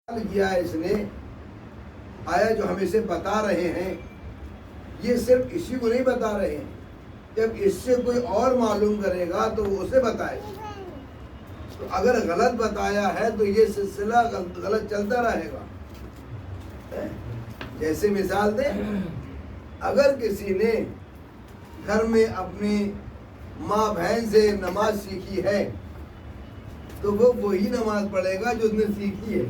کیا اس نے آیا جو ہم اسے بتا رہے ہیں، یہ صرف اسی کو نہیں بتا رہے ہیں، جب اس سے کوئی اور معلوم کرے گا تو وہ اسے بتائے گا۔ تو اگر غلط بتایا ہے تو یہ سلسلہ غلط چلتا رہے گا۔ جیسے مثال دیں، اگر کسی نے گھر میں اپنی ماں بہن سے نماز سیکھی ہے تو وہ وہی نماز پڑھے گا جو اس نے سیکھی ہے،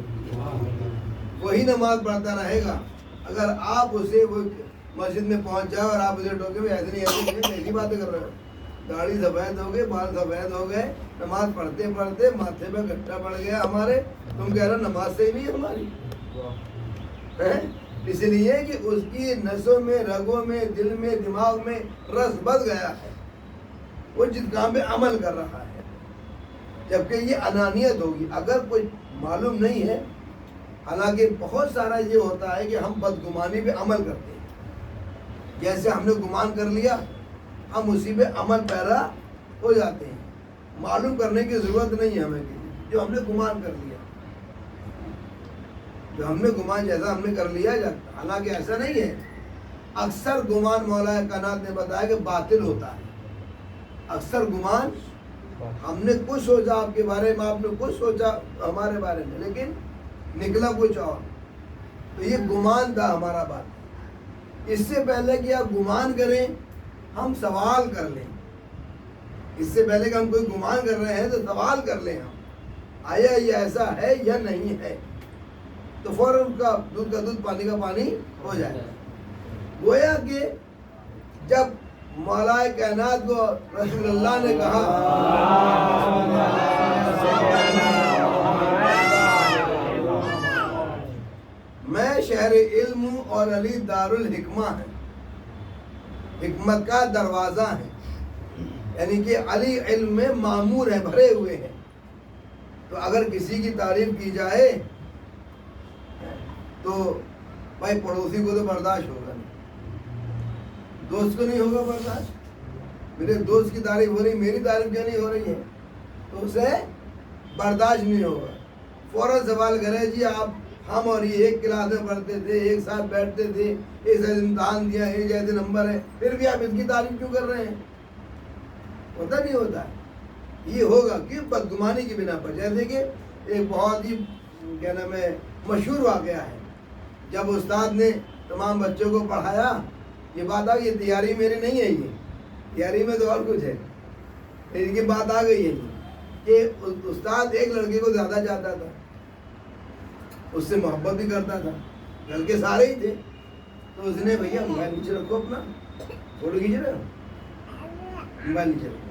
وہی نماز پڑھتا رہے گا۔ اگر آپ اسے وہ مسجد میں پہنچ جائے اور آپ اسے ٹوکے میں ایسے نہیں ایسی باتیں کر رہے ہو، داڑھی سفید ہو گئے، بال سفید ہو گئے، نماز پڑھتے پڑھتے ماتھے پہ گٹھا پڑ گیا ہمارے، تم کہہ رہے نماز صحیح نہیں ہے ہماری۔ اس لیے کہ اس کی نسوں میں، رگوں میں، دل میں، دماغ میں رس بس گیا ہے، وہ جس کام پہ عمل کر رہا ہے، جبکہ یہ انانیت ہوگی اگر کوئی معلوم نہیں ہے۔ حالانکہ بہت سارا یہ ہوتا ہے کہ ہم بدگمانی پہ عمل کرتے ہیں، جیسے ہم نے گمان کر لیا ہم اسی پہ عمل پیرا ہو جاتے ہیں، معلوم کرنے کی ضرورت نہیں ہے ہمیں، جو ہم نے گمان کر لیا، جو ہم نے گمان جیسا ہم نے کر لیا جاتا، حالانکہ ایسا نہیں ہے۔ اکثر گمان مولا کائنات نے بتایا کہ باطل ہوتا ہے۔ اکثر گمان ہم نے کچھ سوچا آپ کے بارے میں، آپ نے کچھ سوچا ہمارے بارے میں، لیکن نکلا کچھ اور۔ تو یہ گمان تھا ہمارا بات۔ اس سے پہلے کہ آپ گمان کریں ہم سوال کر لیں، اس سے پہلے کہ ہم کوئی گمان کر رہے ہیں تو سوال کر لیں ہم، آیا یہ ایسا ہے یا نہیں ہے، تو فوراً کا دودھ کا دودھ پانی کا پانی ہو جائے۔ گویا کہ جب مولا کائنات کو رسول اللہ نے کہا میں شہر علم ہوں اور علی دار الحکمہ ہے، حکمت کا دروازہ ہے، یعنی کہ علی علم میں معمور ہے، بھرے ہوئے ہیں۔ تو اگر کسی کی تعریف کی جائے تو بھائی پڑوسی کو تو برداشت ہوگا نہیں، دوست کو نہیں ہوگا برداشت، میرے دوست کی تعریف ہو رہی، میری تعریف کیوں نہیں ہو رہی ہے، تو اسے برداشت نہیں ہوگا۔ فوراً سوال کرے جی آپ، ہم اور یہ ایک کلاس میں پڑھتے تھے، ایک ساتھ بیٹھتے تھے، ایک ساتھ امتحان دیا، ایک جیسے نمبر ہے، پھر بھی آپ اس کی تعریف کیوں کر رہے ہیں؟ ہوتا نہیں ہوتا ہے، یہ ہوگا کہ بدگمانی کی بنا پر۔ جیسے کہ ایک بہت ہی کیا نام ہے مشہور واقعہ ہے، جب استاد نے تمام بچوں کو پڑھایا، یہ بات آ گئی، تیاری میری نہیں ہے، یہ تیاری میں تو اور کچھ ہے، ان کی بات آ گئی ہے کہ استاد ایک لڑکے کو زیادہ چاہتا تھا، اس سے محبت بھی کرتا تھا، لڑکے سارے ہی تھے، تو اس نے بھیا موبائل نیچے رکھو، اپنا فوٹو کھینچ رہے ہو، موبائل نیچے رکھو۔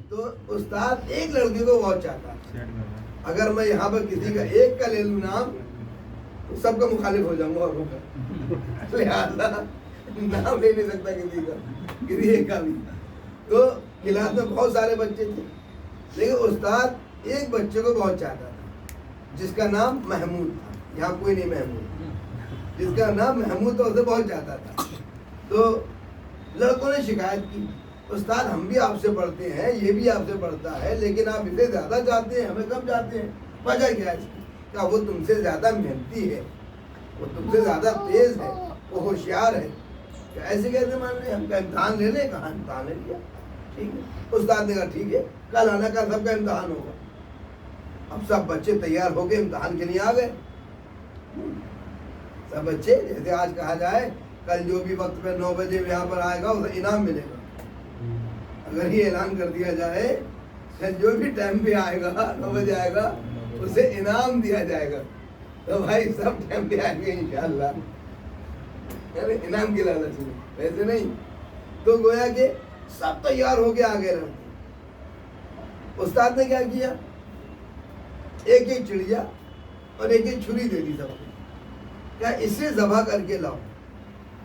تو استاد ایک لڑکے کو بہت چاہتا ہے، اگر میں یہاں پر کسی کا ایک کا لے لوں نام تو سب کا مخالف ہو جاؤں گا، لہٰذا نام لے نہیں سکتا کسی کا، کسی ایک کا بھی۔ تو کلاس میں بہت سارے بچے تھے، لیکن استاد ایک بچے کو بہت چاہتا تھا جس کا نام محمود تھا، یہاں کوئی نہیں محمود، جس کا نام محمود تھا اسے بہت چاہتا تھا۔ تو لڑکوں نے شکایت کی، استاد ہم بھی آپ سے پڑھتے ہیں، یہ بھی آپ سے پڑھتا ہے، لیکن آپ اسے زیادہ چاہتے ہیں، ہمیں کم چاہتے ہیں، وجہ کیا ہے اس کی؟ کیا وہ تم سے زیادہ محنتی ہے، وہ تم سے زیادہ تیز ہے، وہ ہوشیار ہے، کیا ایسے کیسے مان لیں؟ ہم کا امتحان لے لیں؟ کہاں امتحان لے لیا، ٹھیک ہے۔ استاد نے کہا ٹھیک ہے، کل آنا، کل سب کا امتحان ہوگا۔ اب سب بچے تیار ہو کے امتحان کے لیے آ گئے، سب بچے جیسے آج کہا جائے کل جو بھی وقت پہ 9 بجے یہاں پر آئے گا اسے انعام ملے گا، اگر یہ اعلان کر دیا جائے جو بھی ٹائم پہ آئے گا 9 بجے آئے گا اسے انعام دیا جائے گا، تو بھائی سب ٹائم پہ آئیں گے انشاءاللہ، انعام کی لالچ میں، ویسے نہیں۔ تو گویا کہ سب تیار ہو کے آگے رہتے، استاد نے کیا کیا، ایک ایک چڑیا اور ایک ایک چھری دے دی سب کو، کیا اسے ذبح کر کے لاؤ،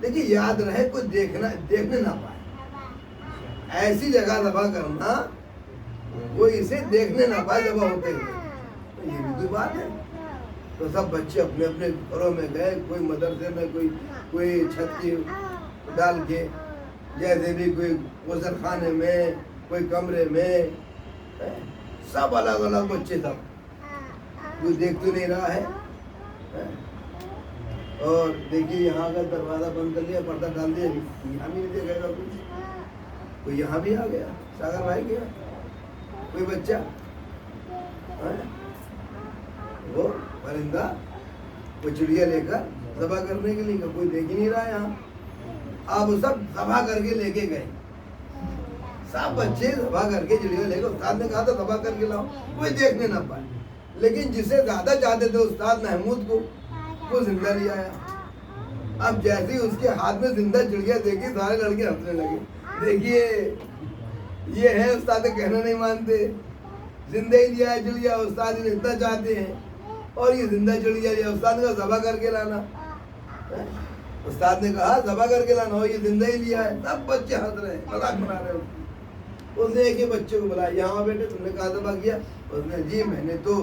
لیکن یاد رہے کوئی دیکھنے نہ پائے، ایسی جگہ ذبح کرنا کوئی اسے دیکھنے نہ پائے ذبح ہوتے ہوئے، تو یہ بھی کوئی بات ہے، تو سب بچے اپنے اپنے گھروں میں گئے، کوئی مدرسے میں، کوئی چھت کی ڈال کے، جیسے بھی کوئی غسل خانے میں، کوئی کمرے میں، سب الگ الگ بچے، سب کوئی دیکھ تو نہیں رہا ہے۔ اور دیکھیے یہاں کا دروازہ بند کر لیا، پردہ ڈال دیا، یہاں بھی نہیں دیکھے گا کچھ، کوئی یہاں بھی آ گیا، ساگر بھائی گیا کوئی بچہ، وہ پرندہ وہ چڑیا لے کر ذبح کرنے کے لیے، کوئی دیکھ ہی نہیں رہا یہاں، آپ وہ سب ذبح کر کے لے کے گئے، سب بچے ذبح کر کے چڑیا لے کے، استاد نے کہا تھا ذبح کر کے لاؤ، کوئی دیکھنے نہ پائے، لیکن جسے زیادہ چاہتے تھے استاد محمود کو، وہ زندہ لے آیا۔ اب جیسے اس کے ہاتھ میں زندہ چڑیا دیکھی، سارے لڑکے ہنسنے لگے، دیکھیے یہ ہے استاد کہنا نہیں مانتے، زندہ ہی لیا ہے چڑیا، استاد انہیں اتنا چاہتے ہیں، اور یہ زندہ چڑیا لیا، استاد نے کہا ذبح کر کے لانا، استاد نے کہا ذبح کر کے لانا، یہ زندہ ہی لیا ہے، سب بچے ہنس رہے ہیں، مذاق بنا رہے ہیں۔ اس نے ایک ہی بچے کو بلایا، یہاں بیٹے تم نے کہا ذبح کیا؟ اس نے جی میں نے تو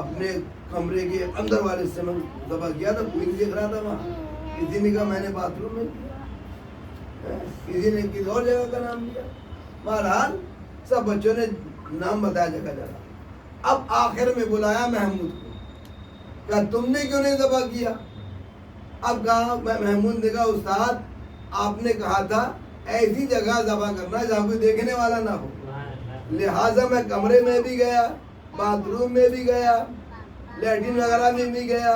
اپنے کمرے کے اندر والے سے میں ذبح کیا تھا، کوئی نہیں دیکھ رہا تھا وہاں، کسی نے کہا میں نے باتھ روم میں کیا، کسی نے کسی اور جگہ کا نام لیا، بہرحال سب بچوں نے نام بتایا جگہ جگہ۔ اب آخر میں بلایا محمود کو، کہا تم نے کیوں نہیں ذبح کیا؟ اب کہا محمود نے کہا استاد آپ نے کہا تھا ایسی جگہ ذبح کرنا جہاں کوئی دیکھنے والا نہ ہو، لہٰذا میں کمرے میں بھی گیا، باتھ روم میں بھی گیا، لیٹرین وغیرہ میں بھی گیا،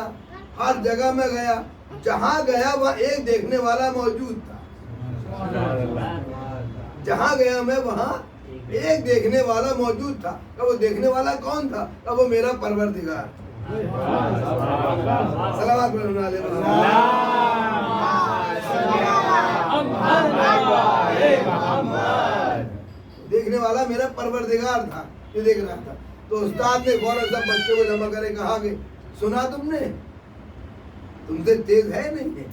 ہر جگہ میں گیا، جہاں گیا وہاں ایک دیکھنے والا موجود تھا، جہاں گیا میں وہاں ایک دیکھنے والا موجود تھا۔ کہ وہ دیکھنے والا کون تھا؟ کہ وہ میرا پروردگار۔ صلوات پڑھنا علیہ دیکھنے والا میرا پروردگار تھا جو دیکھ رہا تھا۔ تو استاد نے فوراً سب بچوں کو جمع کرے کہا کہ سنا تم نے، تم سے تیز ہے نہیں ہے،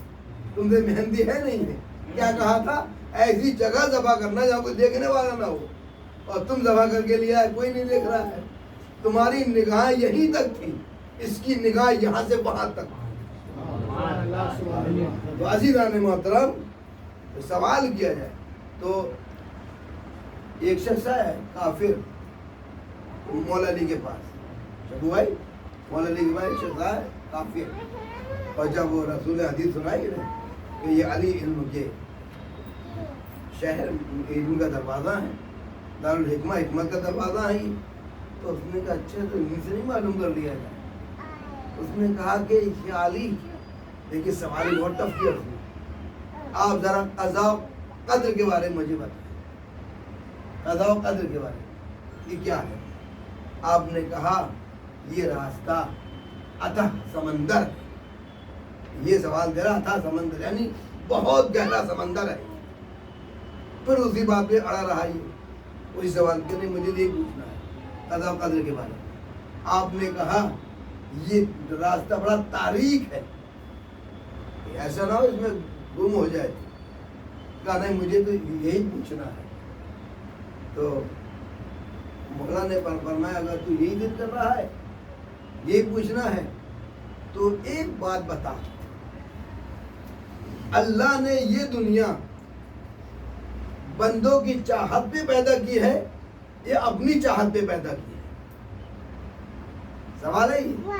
تم سے مہندی ہے نہیں ہے، کیا کہا تھا ایسی جگہ ذبح کرنا جہاں کوئی دیکھنے والا نہ ہو، اور تم ذبح کر کے لیا ہے، کوئی نہیں دیکھ رہا ہے، تمہاری نگاہ یہیں تک تھی، اس کی نگاہ یہاں سے وہاں تک۔ تو عزیزان محترم سوال کیا جائے تو ایک شخص ہے کافر مولا علی کے پاس، شبو بھائی مولا علی کے پاس شخص ہے کافر، اور جب وہ رسول حدیث سنائی کہ یہ علی علم کے شہر، علم کا دروازہ ہے، دارالحکمہ حکمت کا دروازہ ہے، تو اس نے کہا اچھا تو انہیں سے نہیں معلوم کر لیا جائے۔ اس نے کہا کہ یہ علی، دیکھیے سوال بہت ٹف کیا اس نے، آپ ذرا قضاء و قدر کے بارے میں مجھے بتائیں، قضاء و قدر کے بارے میں یہ کیا ہے؟ آپ نے کہا یہ راستہ اتھا سمندر، یہ سوال دے رہا تھا سمندر یعنی بہت گہرا سمندر ہے۔ پھر اسی بات پہ اڑا رہا یہ، اسی سوال کے نہیں مجھے یہ پوچھنا ہے قضاء و قدر کے بارے میں۔ آپ نے کہا یہ راستہ بڑا تاریک ہے، ایسا نہ ہو اس میں گم ہو جائے، کہا نہیں مجھے تو یہی پوچھنا ہے۔ تو مولا نے فرمایا اگر تو یہی ضد کر رہا ہے، یہی پوچھنا ہے، تو ایک بات بتا، اللہ نے یہ دنیا بندوں کی چاہت پہ پیدا کی ہے یا اپنی چاہت پہ پیدا کی ہے؟ سوال ہے یہ۔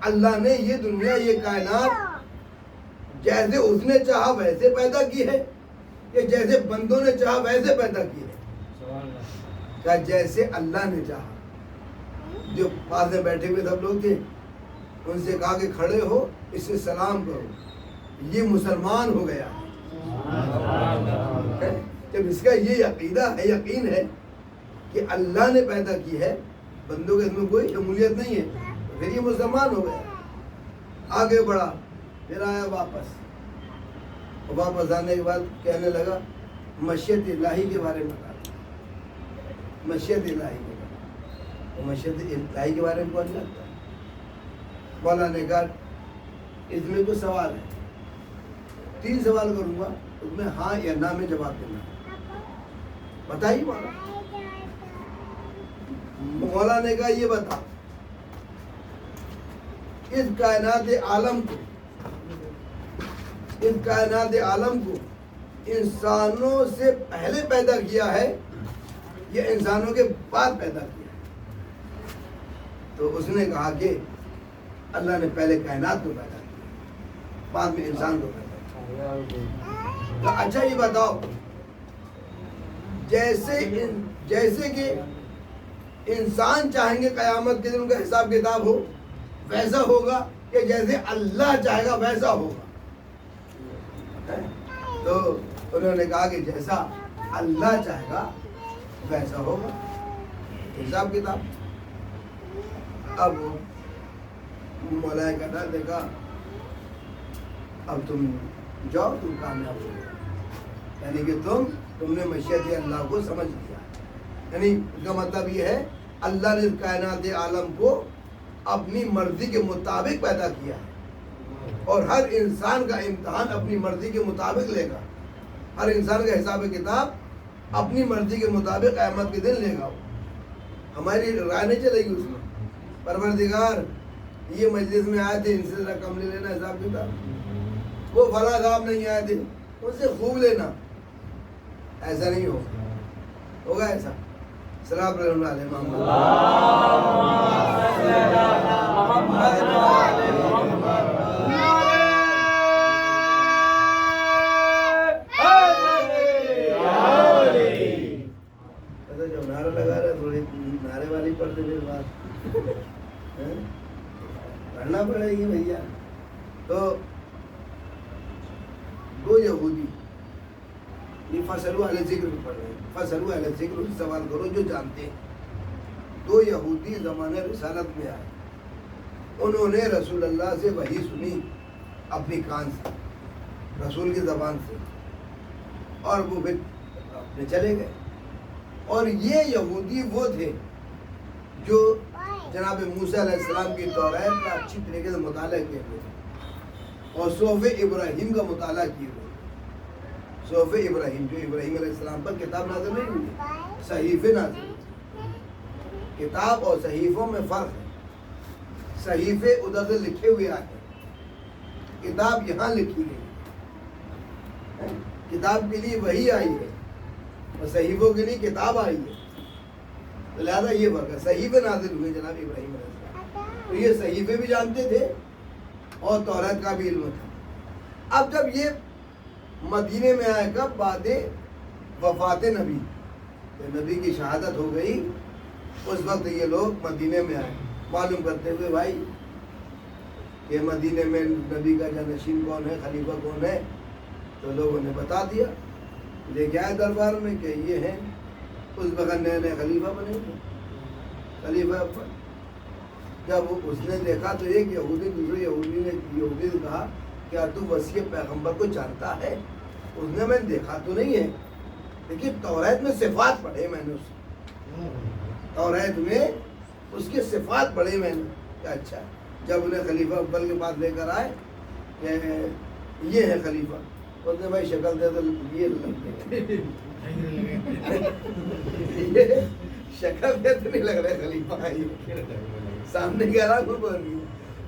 اللہ نے یہ دنیا، یہ کائنات جیسے اس نے چاہا ویسے پیدا کی ہے یا جیسے بندوں نے چاہا ویسے پیدا کی ہے؟ کہ جیسے اللہ نے چاہا۔ جو پاس میں بیٹھے ہوئے سب لوگ تھے ان سے کہا کہ کھڑے ہو، اس سے سلام کرو، یہ مسلمان ہو گیا۔ جب اس کا یہ عقیدہ ہے، یقین ہے کہ اللہ نے پیدا کی ہے، بندوں کے اس میں کوئی شمولیت نہیں ہے، تو پھر یہ مسلمان ہو گیا۔ آگے بڑھا، پھر آیا واپس، واپس آنے کے بعد کہنے لگا مشیت الہی کے بارے میں بتا، مشیت الہی کے بارے میں، مشیت الہی کے بارے میں کون جانتا ہے؟ مولا نے کہا اس میں کوئی سوال ہے، 3 سوال کروں گا، اس میں ہاں یا نہ میں جواب دینا، بتائیے مولا۔ مولا نے کہا یہ بتا اس کائنات عالم کو انسانوں سے پہلے پیدا کیا ہے یا انسانوں کے بعد پیدا کیا ہے؟ تو اس نے کہا کہ اللہ نے پہلے کائنات کو پیدا کیا، بعد میں انسان کو پیدا کیا۔ تو اچھا یہ بتاؤ، جیسے کہ انسان چاہیں گے قیامت کے دن ان کا حساب کتاب ہو، ویسا ہوگا کہ جیسے اللہ چاہے گا ویسا ہوگا؟ تو انہوں نے کہا کہ جیسا اللہ چاہے گا ویسا ہوگا حساب کتاب۔ اب ملائکہ نے دیکھا اب تم جاؤ، تم کامیاب ہو گئے، یعنی کہ تم نے مشیت اللہ کو سمجھ لیا۔ یعنی اس کا مطلب یہ ہے اللہ نے کائنات عالم کو اپنی مرضی کے مطابق پیدا کیا ہے، اور ہر انسان کا امتحان اپنی مرضی کے مطابق لے گا، ہر انسان کا حساب کتاب اپنی مرضی کے مطابق قیامت کے دن لے گا۔ ہماری رائے نہیں چلے گی اس میں، پروردگار یہ مجلس میں آئے تھے ان سے ذرا کم لے لینا حساب کتاب، وہ فلاں صاحب نہیں آئے تھے ان سے خوب لینا، ایسا نہیں ہوگا ایسا؟ سلام علیہ جب نعرہ لگا رہے تھوڑی نعرے والی پڑھتے پھر بات پڑھنا پڑے گی بھیا۔ تو دو یہودی، یہ فصلو اہل ذکر بھی پڑھ رہے ہیں، فصلو اہل ذکر سے سوال کرو جو جانتے ہیں۔ دو یہودی زمانے رسالت میں آئے، انہوں نے رسول اللہ سے وحی سنی اپنی کان سے، رسول کی زبان سے، اور وہ پھر اپنے چلے گئے۔ اور یہ یہودی وہ تھے جو جناب موسیٰ علیہ السلام کی توریت کا اچھی طریقے سے مطالعہ کیے ہوئے اور صحف ابراہیم کا مطالعہ کیے ہوئے۔ صحف ابراہیم جو ابراہیم علیہ السلام پر کتاب نازل نہیں ہوئی، صحیفے نازل ہوئے۔ کتاب اور صحیفوں میں فرق ہے، صحیفے ادھر سے لکھے ہوئے آتے ہیں، کتاب یہاں لکھی گئی، کتاب کے لیے وہی آئی ہے اور صحیفوں کے لیے کتاب آئی ہے، لہذا یہ فرق ہے۔ صحیفے نازل ہوئے جناب ابراہیم علیہ السلام، تو یہ صحیفے بھی جانتے تھے اور توریت کا بھی علم تھا۔ اب جب یہ مدینے میں آئے گا بعد وفات نبی، نبی کی شہادت ہو گئی، اس وقت یہ لوگ مدینے میں آئے معلوم کرتے ہوئے بھائی کہ مدینے میں نبی کا جانشین کون ہے، خلیفہ کون ہے۔ تو لوگوں نے بتا دیا، لے کے آئے دربار میں کہ یہ ہیں، اس وقت نئے نئے خلیفہ بنے تھے، خلیفہ پر۔ جب اس نے دیکھا تو ایک یہودی دوسرے یہودی نے کہا کیا تو وسیع پیغمبر کو جانتا ہے؟ اس نے میں دیکھا تو نہیں ہے لیکن توریت میں صفات پڑھے میں نے، اس توریت میں اس کی صفات پڑھے میں نے۔ اچھا، جب انہیں خلیفہ اول کے پاس لے کر آئے کہ یہ ہے خلیفہ، اس نے بھائی شکل دے تو یہ شکل دے تو نہیں لگ رہا خلیفہ، سامنے کہہ رہا کوئی بول نہیں۔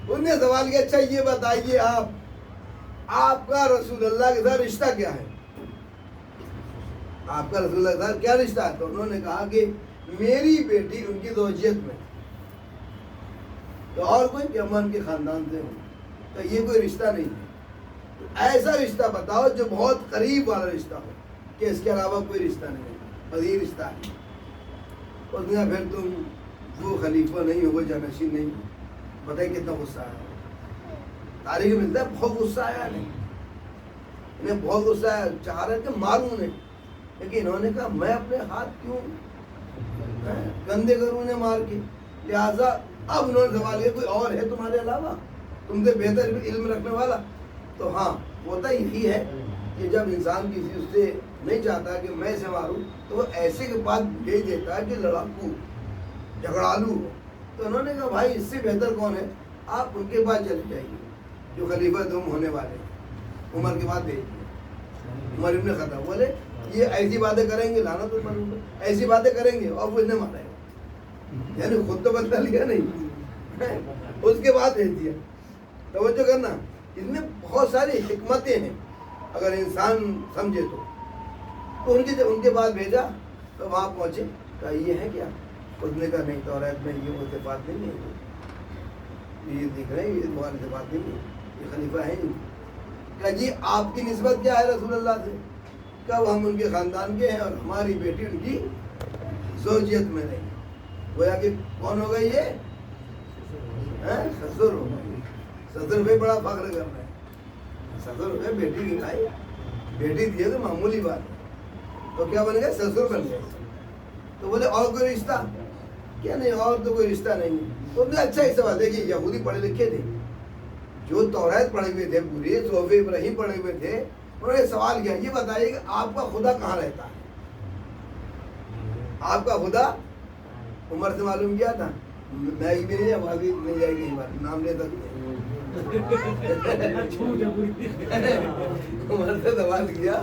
انہوں نے سوال کیا اچھا یہ بتائیے آپ کا رسول اللہ کے ساتھ رشتہ کیا ہے؟ آپ کا رسول اللہ کے ساتھ کیا رشتہ ہے؟ تو انہوں نے کہا کہ میری بیٹی ان کی زوجیت میں، تو اور کوئی کہ ہم ان کے خاندان سے ہوں، تو یہ کوئی رشتہ نہیں ہے۔ ایسا رشتہ بتاؤ جو بہت قریب والا رشتہ ہو کہ اس کے علاوہ کوئی رشتہ نہیں ہے، وہی رشتہ ہے۔ اس نے پھر تم وہ خلیفہ نہیں ہو، وہ جانشین نہیں ہو۔ بتائیے کتنا غصہ آیا، تاریخ ملتا ہے بہت غصہ آیا انہیں بہت غصہ آیا، چاہ رہے تھے ماروں انہیں، لیکن انہوں نے کہا میں اپنے ہاتھ کیوں گندے کروں انہیں مار کے، لہٰذا اب انہوں نے سوال کیا کوئی اور ہے تمہارے علاوہ تم سے بہتر علم رکھنے والا؟ تو ہاں ہوتا یہی ہے کہ جب انسان کسی اس سے نہیں چاہتا کہ میں اسے ماروں تو وہ ایسے کے پاس بھیج دیتا ہے کہ لڑاکو جھگڑالو ہو۔ تو انہوں نے کہا بھائی اس سے بہتر کون ہے، آپ ان کے پاس چلے جائیے جو خلیفہ تم ہونے والے ہیں، عمر کے بعد بھیج دیا۔ عمر ابن خطاب بولے یہ ایسی باتیں کریں گے، لعنت عمر پر، ایسی باتیں کریں گے اور وہ انہیں مارے گا، یعنی خود تو بدلا لیا نہیں، اس کے بعد بھیج دیا۔ توجہ کرنا، اس میں بہت ساری حکمتیں ہیں اگر انسان سمجھے تو ان کے بعد بھیجا تو وہاں پہنچے، کہا یہ ہے کیا؟ اس نے کہا نہیں، توریت میں یہ وہ صفات نہیں ہے، یہ دیکھ رہے ہیں یہ تمہاری صفات نہیں ہے، یہ خلیفہ ہے نہیں۔ کہا جی آپ کی نسبت کیا ہے رسول اللہ سے؟ کہا ہم ان کے خاندان کے ہیں اور ہماری بیٹی ان کی زوجیت میں رہی۔ گویا کہ کون ہو گئی یہ؟ سسر ہو گئی۔ سسر پہ بڑا فخر کر رہے ہیں، سسر ہو گئے، بیٹی کی بھائی بیٹی دی ہے تو معمولی بات ہے، تو کیا بن گئے؟ سسر بن گئے۔ تو بولے اور کوئی رشتہ؟ کیا نہیں، اور تو کوئی رشتہ نہیں ہے۔ تو اچھا ہی سوال، دیکھیے یہودی پڑھے لکھے تھے، جو توریت پڑھے ہوئے تھے، پورے صحف ابراہیم پڑھے ہوئے تھے، انہوں نے سوال کیا یہ بتائیے کہ آپ کا خدا کہاں رہتا ہے؟ آپ کا خدا عمر سے معلوم کیا تھا، میں بھی نہیں ابھی مل جائے گی بات، نام لے تک عمر سے سوال کیا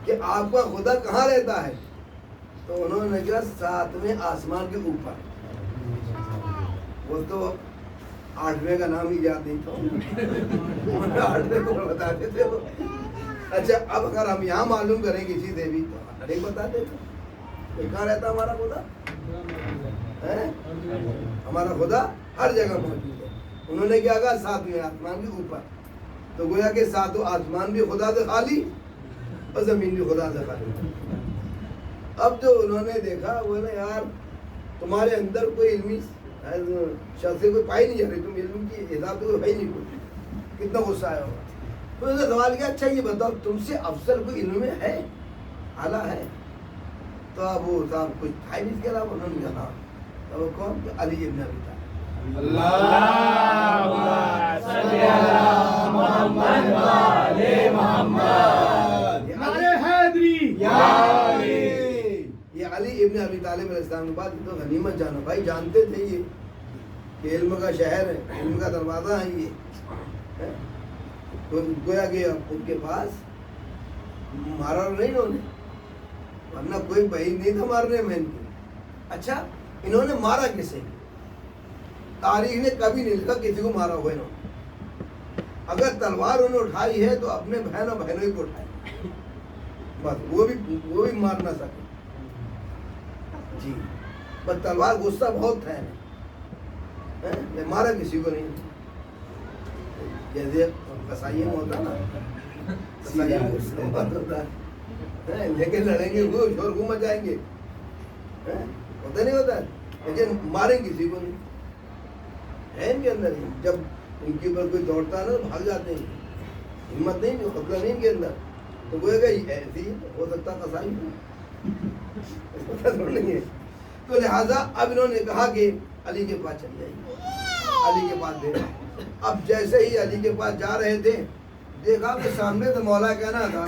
کہ آپ کا خدا کہاں رہتا ہے؟ تو انہوں نے کہا 7ویں آسمان کے اوپر۔ وہ تو 8ویں کا نام ہی یاد نہیں تھا، 8ویں کو بتاتے تھے وہ۔ اچھا اب اگر ہم یہاں معلوم کریں کسی سے بھی تو نہیں بتاتے تھے کہاں رہتا ہمارا خدا؟ ہمارا خدا ہر جگہ موجود ہے۔ انہوں نے کیا کہا 7ویں آسمان کے اوپر، تو گویا کہ 7 آسمان بھی خدا سے خالی اور زمین بھی خدا سے خالی۔ اب جو انہوں نے دیکھا وہ نا یار تمہارے اندر کوئی علمی شخص سے کوئی پائی نہیں جا رہی، تم علم کی حساب سے کوئی ہے نہیں، کوئی کتنا غصہ آیا ہوگا۔ تو انہوں نے سوال کیا اچھا یہ بتاؤ تم سے افضل کوئی علم میں ہے، اعلیٰ ہے؟ تو اب وہ صاحب کچھ تھا ہی نہیں اس کے علاوہ، انہوں نے کہا تو وہ کون؟ کہ علی ابن ابی طالب۔ اللہم صلی علی محمد و آل محمد، نعرہ حیدری یا علی۔ یہ علی ابن ابی طالب علیہ السلام کے بعد تو غنیمت جانا، بھائی جانتے تھے یہ کہ علم کا شہر ہے، علم کا دروازہ ہے یہ، تو گویا کہ ان کے پاس مارا نہیں انہوں نے، ورنہ کوئی بعید نہیں تھا مارنے میں ان کے۔ اچھا انہوں نے مارا کسے؟ تاریخ نے کبھی نہیں لکھا کسی کو مارا ہوا انہوں نے۔ اگر تلوار انہوں نے اٹھائی ہے تو اپنے بہن اور بہنوں کو اٹھائی، بس وہ بھی مار نہ سکے جی، بس تلوار غصہ بہت تھا انہیں، مارا کسی کو نہیں، جیسے قصائیوں میں ہوتا نا، قصائیوں میں غصہ بہت ہوتا ہے، لیکن لڑیں گے وہ شور کو مچائیں گے، ہوتا نہیں ہوتا ہے، لیکن ماریں کسی کو نہیں ہے ان کے اندر ہی۔ جب ان کے اوپر کوئی دوڑتا ہے نا تو بھاگ جاتے ہیں، ہمت نہیں، جو خطرہ نہیں ان کے اندر، تو وہ ایسی ہو سکتا قصائی پتہ نہیں ہے۔ تو لہٰذا اب انہوں نے کہا کہ علی کے پاس چل جائیے، علی کے پاس دے۔ اب جیسے ہی علی کے پاس جا رہے تھے دیکھا کہ سامنے تو مولا کہنا تھا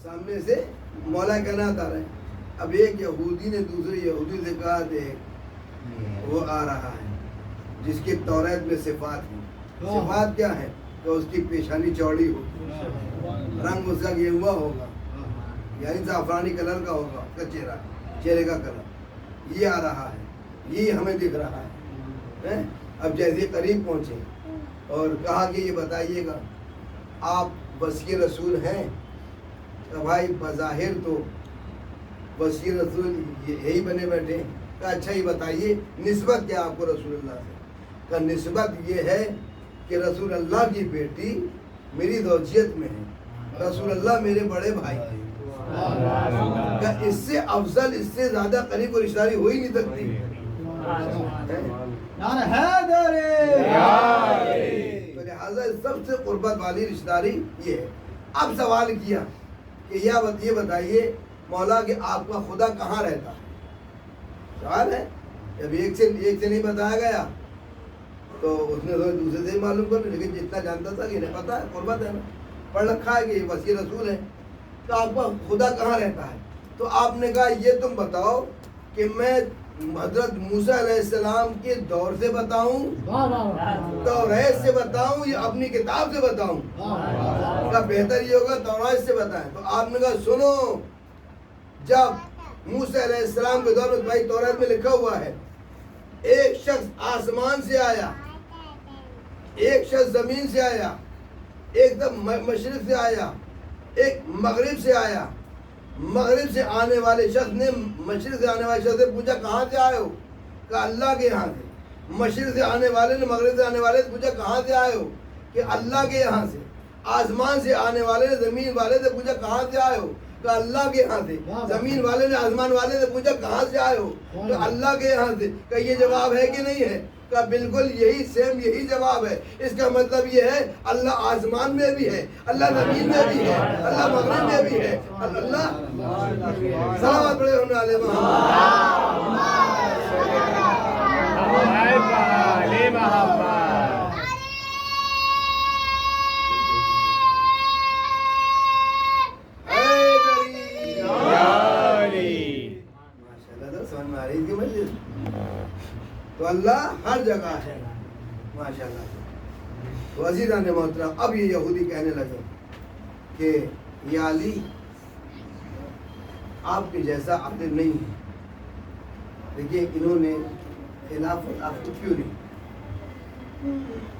سامنے سے مولا کہنا تھا رہے۔ اب ایک یہودی نے دوسرے یہودی سے کہا دیکھ وہ آ رہا ہے جس کی توریت میں صفات ہیں۔ صفات کیا ہے؟ کہ اس کی پیشانی چوڑی ہوگی، رنگ اس کا گیہوا ہوگا، یعنی زعفرانی کلر کا ہوگا اس کا چہرہ، چہرے کا کلر، یہ آ رہا ہے، یہ ہمیں دکھ رہا ہے۔ اب جیسے قریب پہنچے اور کہا کہ یہ بتائیے گا آپ وصی رسول ہیں؟ کہ بھائی بظاہر تو وصی رسول یہی بنے بیٹھے۔ کہ اچھا یہ بتائیے نسبت کیا آپ کو رسول اللہ سے؟ کہ نسبت یہ ہے کہ رسول اللہ کی بیٹی میری زوجیت میں ہے، رسول اللہ میرے بڑے بھائی ہیں۔ کہ اس سے افضل، اس سے زیادہ قریب و رشتہ داری ہو ہی نہیں سکتی۔ تو لہٰذا سب سے قربت والی رشتہ داری یہ ہے۔ اب سوال کیا کہ یہ بتائیے مولا کہ آپ کا خدا کہاں رہتا ہے؟ سوال ہے، جب ایک سے نہیں بتایا گیا تو اس نے دوسرے سے معلوم کر، لیکن جتنا جانتا تھا کہ انہیں پتا ہے، قربت ہے نا، پڑھ رکھا ہے کہ یہ وصی رسول ہے، تو آپ کا خدا کہاں رہتا ہے؟ تو آپ نے کہا یہ تم بتاؤ کہ میں حضرت موسیٰ علیہ السلام کے دور سے بتاؤں، واہ واہ واہ توریت سے بتاؤں یا اپنی کتاب سے بتاؤں؟ کا بہتر یہ ہوگا توریت سے بتائیں۔ تو آپ نے کہا سنو، جب موسیٰ علیہ السلام کے دور میں، بھائی توریت میں لکھا ہوا ہے، ایک شخص آسمان سے آیا، ایک شخص زمین سے آیا، ایک دم مشرق سے آیا، ایک مغرب سے آیا۔ مغرب سے آنے والے شخص نے مشرق سے آنے والے شخص سے پوچھا کہاں سے آئے ہو؟ کہا اللہ کے یہاں سے۔ مشرق سے آنے والے نے مغرب سے آنے والے سے پوچھا کہاں سے آئے ہو؟ کہ اللہ کے یہاں سے۔ آسمان سے آنے والے نے زمین والے سے پوچھا کہاں سے آئے ہو؟ کہا اللہ کے یہاں سے۔ زمین والے نے آسمان والے سے پوچھا کہاں سے آئے ہو؟ کہا اللہ کے یہاں سے۔ کہ یہ جواب ہے کہ نہیں ہے؟ کا بالکل یہی سیم یہی جواب ہے۔ اس کا مطلب یہ ہے اللہ آسمان میں بھی ہے، اللہ زمین میں بھی ہے، اللہ مغرب میں بھی ہے، اللہ صلوات پڑھے ہونے والے سمجھ میں آ رہی تھی مسجد؟ تو اللہ ہر جگہ ہے ماشاءاللہ۔ تو عزیزان محترم، اب یہ یہودی کہنے لگے کہ یا علی آپ کے جیسا عادل نہیں ہے، دیکھیے انہوں نے خلافت آپ کو کیوں نہیں؟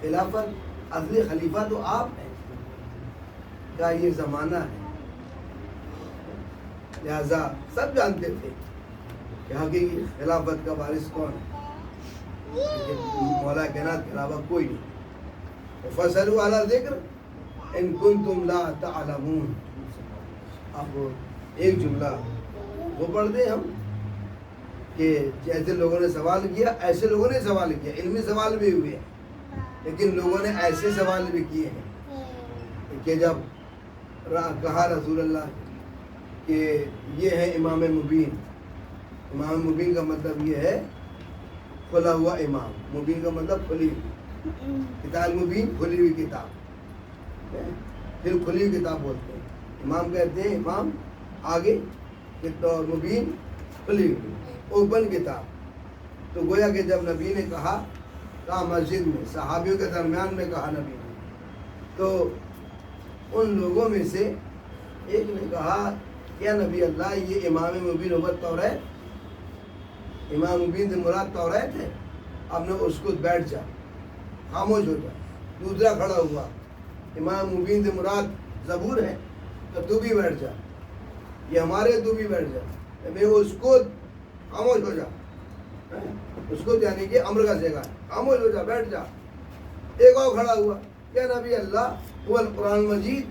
خلافت اصلی خلیفہ تو آپ ہیں، کیا یہ زمانہ ہے؟ لہذا سب جانتے تھے کہ حقیقی خلافت کا وارث کون ہے، لیکن مولا کائنات کے علاوہ کوئی نہیں۔ فَصَلُوا عَلَى ذِكْرِ إِن كُنتُمْ لَا تَعْلَمُونَ۔ اب ایک جملہ وہ پڑھ دیں ہم کہ جیسے لوگوں نے سوال کیا ایسے لوگوں نے سوال کیا، علمی سوال بھی ہوئے ہیں، لیکن لوگوں نے ایسے سوال بھی کیے ہیں کہ جب کہا رسول اللہ کہ یہ ہے امام مبین۔ امام مبین کا مطلب یہ ہے کھلا ہوا امام، مبین کا مطلب کھلی ہوئی کتاب، مبین کھلی ہوئی کتاب، پھر کھلی ہوئی کتاب بولتے ہیں۔ امام کہتے ہیں امام آگے، اور مبین کھلی ہوئی اوپن کتاب۔ تو گویا کہ جب نبی نے کہا مسجد میں صحابیوں کے درمیان میں کہا نبی نے، تو ان لوگوں میں سے ایک نے کہا کیا نبی اللہ یہ امام مبین ہوت توریت؟ امام مبین سے مراد توریت ہے؟ اب نے اس کو بیٹھ جا، خاموش ہو جا۔ دوسرا کھڑا ہوا، امام مبین سے مراد زبور ہے؟ تو تو بھی بیٹھ جا، یہ ہمارے، تو بھی بیٹھ جا۔ میں اس کو خاموش ہو جا، اس کو یعنی کہ امر کا سیگا، خاموش ہو جا، بیٹھ جا۔ ایک اور کھڑا ہوا، کیا نبی اللہ وہ القرآن مجید،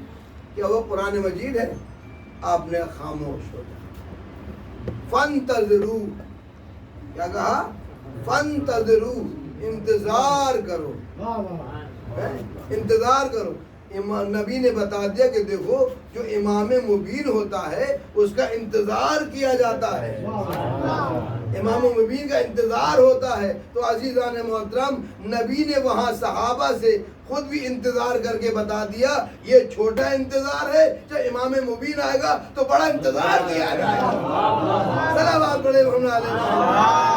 کیا وہ قرآن مجید ہے؟ آپ نے خاموش ہو جا۔ فانتظروا، کیا کہا؟ فانتظروا، انتظار کرو، انتظار کرو۔ نبی نے بتا دیا کہ دیکھو جو امام مبین ہوتا ہے اس کا انتظار کیا جاتا ہے، امام مبین کا انتظار ہوتا ہے۔ تو عزیزان محترم، نبی نے وہاں صحابہ سے خود بھی انتظار کر کے بتا دیا یہ چھوٹا انتظار ہے، جب امام مبین آئے گا تو بڑا انتظار کیا جائے گا۔ صلوات پڑھے محمد علیہ۔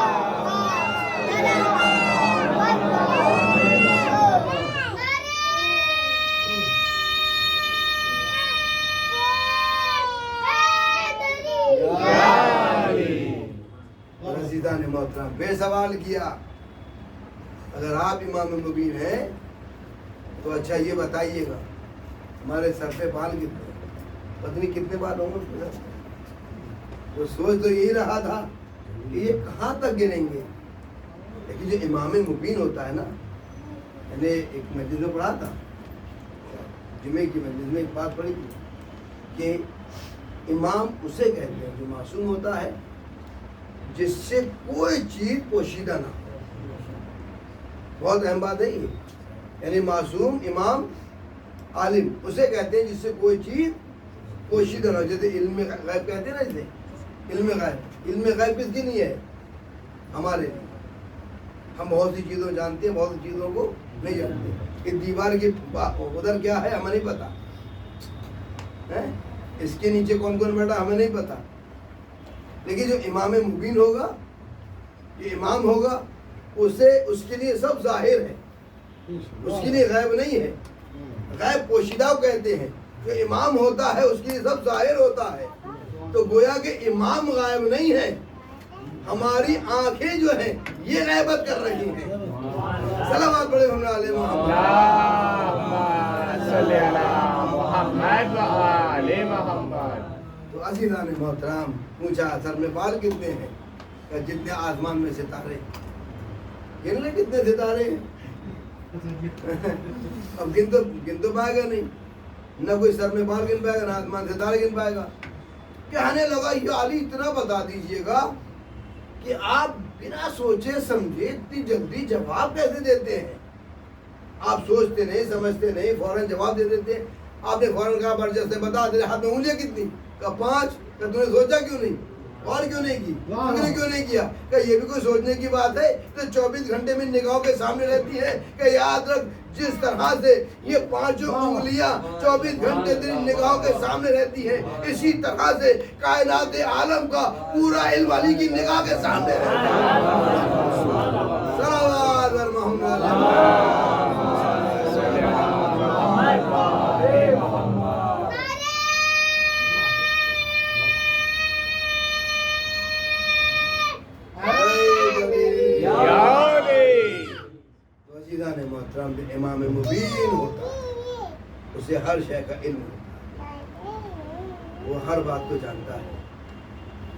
محترم بے سوال کیا، اگر آپ امام مبین ہیں تو اچھا یہ بتائیے گا ہمارے سر پہ بال کتنے، پتہ نہیں کتنے بال ہوں گے؟ وہ سوچ تو یہی رہا تھا کہ یہ کہاں تک گریں گے، لیکن جو امام مبین ہوتا ہے نا، میں نے ایک مسجد میں پڑھا تھا، جمعے کی مسجد میں ایک بات پڑھی تھی کہ امام اسے کہتے ہیں جو معصوم ہوتا ہے جس سے کوئی چیز پوشیدہ نہ ہو۔ بہت اہم بات ہے یہ، یعنی معصوم امام عالم اسے کہتے ہیں جس سے کوئی چیز پوشیدہ نہ ہو، جیسے علم غیب کہتے ہیں نا، اسے علم غیب، علم غیب کس کی نہیں ہے؟ ہمارے لیے۔ ہم بہت سی چیزوں جانتے ہیں، بہت سی چیزوں کو نہیں جانتے۔ اس دیوار کی ادھر کیا ہے ہمیں نہیں پتا، اس کے نیچے کون کون بیٹھا ہمیں نہیں پتا، لیکن جو امام مبین ہوگا کہ امام ہوگا اسے اس کے لیے سب ظاہر ہے، اس کے لیے غیب نہیں ہے. غیب پوشیدہ کہتے ہیں. جو امام ہوتا ہے اس کے لیے سب ظاہر ہوتا ہے. تو گویا کہ امام غائب نہیں ہے، ہماری آنکھیں جو ہیں یہ غیبت کر رہی ہیں. صلوات پڑھے ہم علی محمد. صلی علی محمد و آل محمد. تو عزیزان محترم پوچھا سر میں بال کتنے ہیں؟ کہ جتنے آسمان میں ستارے. گن لیں کتنے ستارے ہیں. اب گن تو پائے گا نہیں، نہ کوئی سر میں بال گن پائے گا، نہ آسمان ستارے گن پائے گا. کہنے لگا یا علی اتنا بتا دیجئے گا کہ آپ بنا سوچے سمجھے اتنی جلدی جواب کیسے دیتے ہیں؟ آپ سوچتے نہیں سمجھتے نہیں، فوراً جواب دے دیتے ہیں. آپ نے فوراً کہا برجستے سے بتا دے. ہاتھ میں انگلیاں کتنی؟ کہا 5. کہ تم نے سوچا کیوں نہیں؟ اور کیوں نہیں کی؟ فکر کیوں نہیں کیا؟ کہ یہ بھی کوئی سوچنے کی بات ہے؟ تو 24 گھنٹے میں نگاہوں کے سامنے رہتی ہے. کہ یاد رکھ جس طرح سے یہ 5 انگلیاں 24 گھنٹے تیری نگاہوں کے سامنے رہتی ہیں، اسی طرح سے کائنات عالم کا پورا علم علی کی نگاہ کے سامنے رہتا ہے. صلوات علی محمد. محترم امام مبین ہوتا ہے، اسے ہر شے کا علم ہوتا ہے، وہ ہر بات کو جانتا ہے.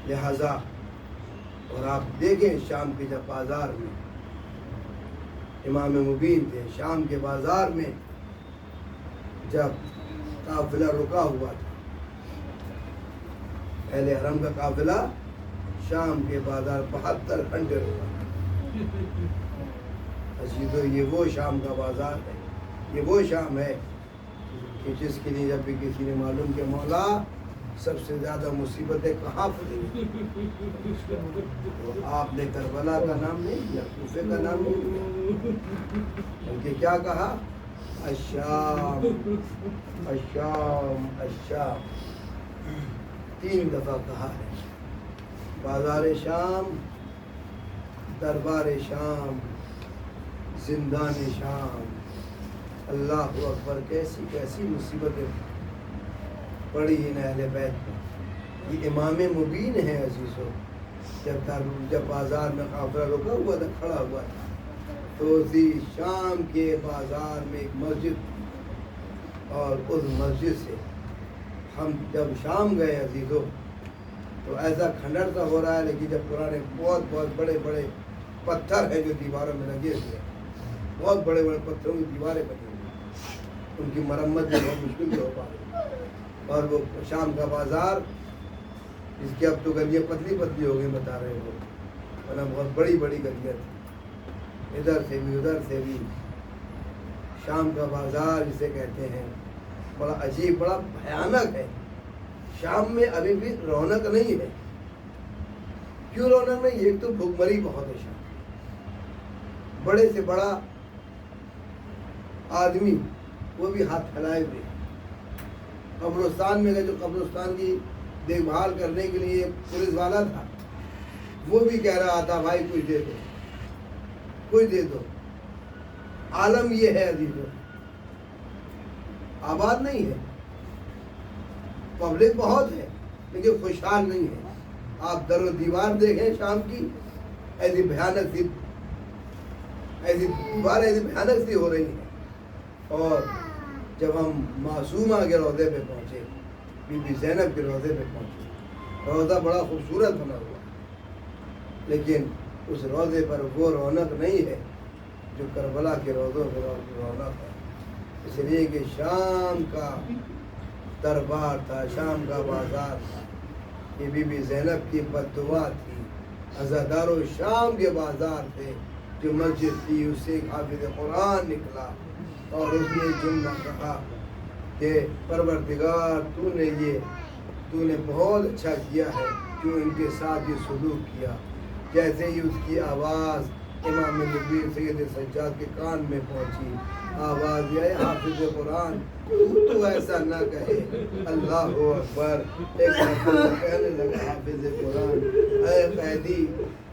لہذا اور آپ دیکھیں شام کے جب بازار میں امام مبین تھے، شام کے بازار میں جب قافلہ رکا ہوا تھا، اہل حرم کا قافلہ شام کے بازار 72 گھنٹے رکا. عزیزو یہ وہ شام کا بازار ہے، یہ وہ شام ہے کہ جس کے لیے جب بھی کسی نے معلوم کہ مولا سب سے زیادہ مصیبتیں کہاں پڑیں، تو آپ نے کربلا کا نام نہیں لیا، کوفے کا نام نہیں لیا، بلکہ کیا کہا؟ الشام الشام الشام. 3 دفعہ کہا ہے. بازار شام، دربار شام، زندان شام. اللہ اکبر، کیسی کیسی مصیبتیں پڑی ان اہل بیت پر. یہ امام مبین ہے عزیزو. جب بازار میں قافلہ رکا ہوا تھا، کھڑا ہوا تھا، تو اسی شام کے بازار میں ایک مسجد، اور اس مسجد سے ہم جب شام گئے عزیزو تو ایسا کھنڈر سا ہو رہا ہے، لیکن جب پرانے بہت بہت بڑے بڑے پتھر ہیں جو دیواروں میں لگے ہوئے، بہت بڑے بڑے پتھروں کی دیواریں بنی ہوئی، ان کی مرمت بھی بہت مشکل سے ہو پا رہی. اور وہ شام کا بازار جس کی اب تو گلیاں پتلی پتلی ہو گئی بتا رہے ہو، ورنہ بہت بڑی بڑی گلیاں تھیں، ادھر سے بھی ادھر سے بھی. شام کا بازار جسے کہتے ہیں بڑا عجیب، بڑا بھیانک ہے. شام میں ابھی بھی رونق نہیں ہے. کیوں رونق نہیں؟ ایک تو بھوک مری بہت ہے شام. بڑے سے بڑا آدمی وہ بھی ہاتھ پھیلائے ہوئے. قبرستان میں گئے، جو قبرستان کی دیکھ بھال کرنے کے لیے پولیس والا تھا، وہ بھی کہہ رہا تھا بھائی کچھ دے دو، کچھ دے دو. عالم یہ ہے عزیزو، آباد نہیں ہے، پبلک بہت ہے لیکن خوشحال نہیں ہے. آپ در و دیوار دیکھیں شام کی، ایسی بھیانک سی، ایسی دیوار ایسی بھیانک سی ہو رہی ہیں. اور جب ہم معصومہ کے روضے پہ پہنچے، بی بی زینب کے روضے پہ پہنچے، روضہ بڑا خوبصورت بنا ہوا، لیکن اس روضے پر وہ رونق نہیں ہے جو کربلا کے روضوں پہ رونق ہے. اس لیے کہ شام کا دربار تھا، شام کا بازار تھا. یہ بی بی زینب کی بددعا تھی. عزادار و شام کے بازار تھے. جو مسجد تھی اس سے ایک حافظ قرآن نکلا اور اس نے جملہ کہا کہ پروردگار تو نے بہت اچھا کیا ہے جو ان کے ساتھ یہ سلوک کیا. جیسے ہی اس کی آواز امام نبوی سید سجاد کے کان میں پہنچی، آواز یہ حافظ قرآن تو ایسا نہ کہے، اللہ اکبر۔ ایک مرتبہ کہنے لگا حافظ قرآن، اے قیدی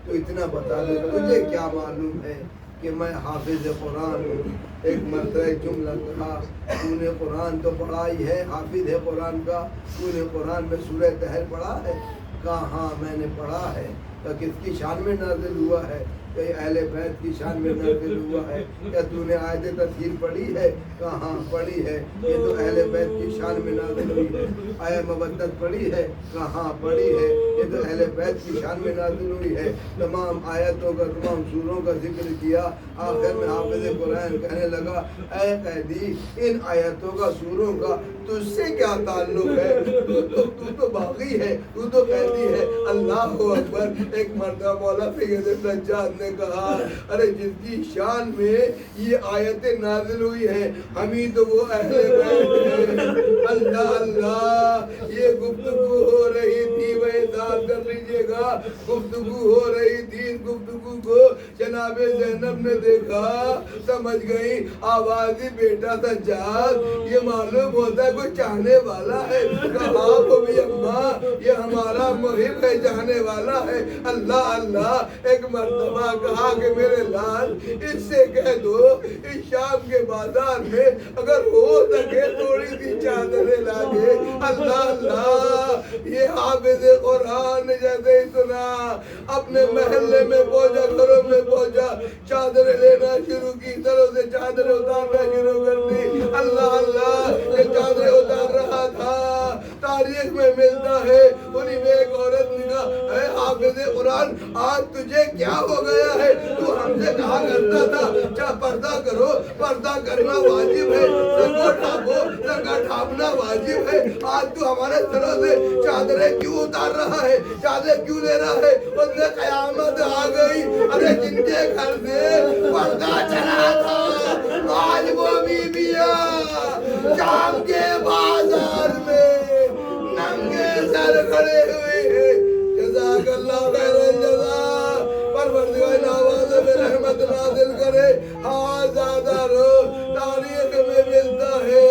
تو اتنا بتا دے تجھے کیا معلوم ہے کہ میں حافظ قرآن ہوں۔ ایک مرتبہ جملہ کہا، تو نے قرآن تو پڑھا ہی ہے، حافظ ہے قرآن کا، تو نے قرآن میں سورہ طحر پڑھا ہے؟ کہا ہاں میں نے پڑھا ہے۔ کہ کس کی شان میں نازل ہوا ہے؟ کہ اہل بیت کی شان میں نازل ہوا ہے۔ کیا تو نے آیت تطہیر پڑھی ہے؟ کہا ہاں پڑھی ہے، یہ تو اہل بیت کی شان میں نازل ہوئی ہے۔ آیا مودت پڑھی ہے؟ کہا ہاں پڑھی ہے، یہ تو اہل بیت کی شان میں نازل ہوئی ہے۔ تمام آیتوں کا، تمام سوروں کا ذکر کیا۔ آخر میں حافظ قرآن کہنے لگا، اے قیدی ان آیتوں کا، سوروں کا تجھ سے کیا تعلق ہے؟ تو تو باغی ہے، تو تو قیدی ہے۔ اللہ اکبر۔ ایک مرتبہ مولا سید سجاد نے کہا، ارے جس کی شان میں یہ آیتیں نازل ہوئی ہیں، ہم ہی تو وہ اہل بیت ہیں۔ اللہ اللہ، یہ گفتگو ہو رہی تھی، وہ احساس کر لیجیے گا، گفتگو ہو رہی تھی، اس گفتگو کو جناب زینب نے دیکھا، سمجھ گئی آوازی بیٹا سجاد، یہ معلوم ہوتا ہے کوئی چاہنے والا ہے۔ کہا وہ بھی اماں یہ ہمارا محب ہے، چاہنے والا ہے۔ اللہ اللہ۔ ایک مرتبہ کہا کہ میرے لال اس سے کہہ دو اس شام کے بازار میں اگر ہو سکے تھوڑی سی چادریں لا دے۔ اللہ اللہ۔ یہ حافظ قرآن جیسے ہی سنا، اپنے محلے میں پہنچا، گھروں میں پہنچا، چادریں لینا شروع کی، سروں سے چادریں اتارنا شروع کر دی۔ اللہ اللہ۔ یہ چادریں اتار رہا تھا، تاریخ میں ملتا ہے انہی میں ایک عورت نے کہا، اے حافظ قرآن آج تجھے کیا ہو گیا ہے؟ تو ہم سے کہا کرتا تھا چاہ پردہ کرو، پردہ کرنا واجب ہے، سر کو ڈھانپو، سر کا ڈھانپنا واجب ہے، آج تو ہمارے سروں سے چادریں کیوں اتار رہا ہے، چادریں کیوں لے رہا ہے؟ اس میں قیامت آ گئی۔ ارے جن کے گھر سے پردہ چلا تھا، آج وہ بیویاں شام کے بازار میں ننگے سر کھڑے ہوئے ہیں۔ جزاک اللہ خیر الجزا۔ پروردگار نواز میں رحمت نازل کرے۔ ہاں زیادہ رو تاریخ میں ملتا ہے،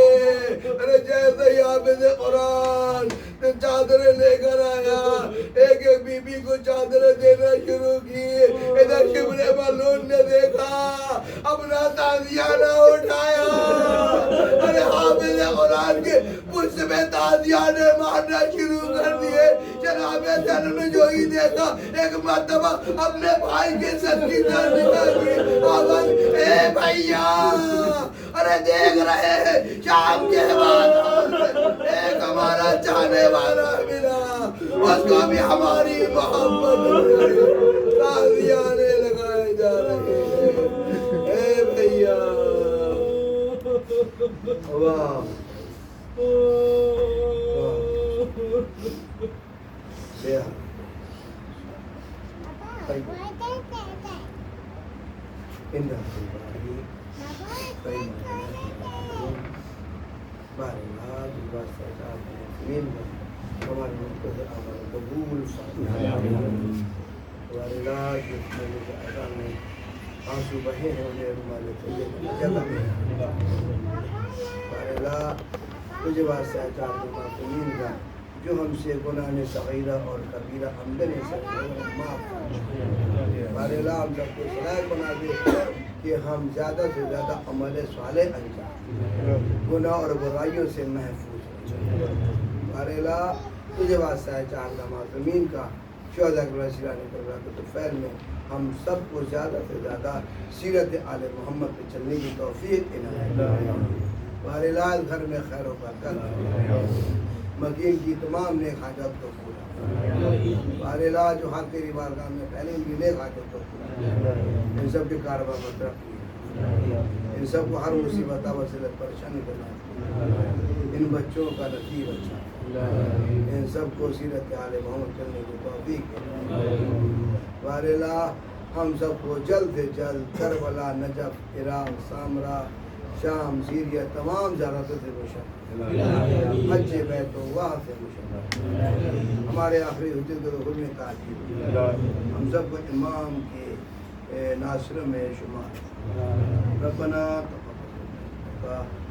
ارے جیسے ہی حافظ قرآن چادریں لے کر آیا، ایک ایک بی بی کو چادریں دینا شروع کی۔ ادھر شبر ملعون نے دیکھا، اپنا تازیانہ اٹھایا، ارے حافظ قرآن کے پشت میں تازیانے مارنا شروع کر دیے۔ جناب زینب نے جو ہی دیکھا، ایک مرتبہ اپنے بھائی کے سر کی طرف نکال کی آواز، اے بھائیا ارے دیکھ رہے ہیں شام کے بعد ایک ہمارا چاہنے والا ملا، اس کو بھی ہماری محبت تازیانے لگائے جا رہے ہیں۔ اے بھائیا واہ آنسو بہے ہیں انہیں رومال تجھے واسطہ چاہتے معصومین کا جو ہم سے گناہ صغیرہ اور کبیرہ عمدن سے معاف بارلا ہم سب کو صلاح بنا دے کہ ہم زیادہ سے زیادہ عمل صالح انجام، گناہ اور برائیوں سے محفوظ بارلا تجھے واسطہ چاہتا معصومین کا شہداء کے وسیلہ کے طفیل میں ہم سب کو زیادہ سے زیادہ سیرت آل محمد پہ چلنے کی توفیق عنایت بارلا گھر میں خیر و برکت، مکین کی تمام نیک حاجات کو پورا بارلا جو ہاتھ تیری بارگاہ میں پہلے ان کی نیک حاجات کو پورا، ان سب کے کاروبار میں ترقی، ان سب کو ہر مصیبت وصلت پریشانی بنا، ان بچوں کا نصیب اچھا، ان سب کو سیرت آل محمد چلنے کی توفیق بارلا ہم سب کو جلد سے جلد کربلا، نجف، عراق، سامرا، شام، سیریا تمام زیارتوں سے مشرف، حج بیت اللہ سے مشرف، ہمارے آخری حجت کو حکم تعجیل، ہم سب کو امام کے ناصر میں شمار ربنا تقبل منا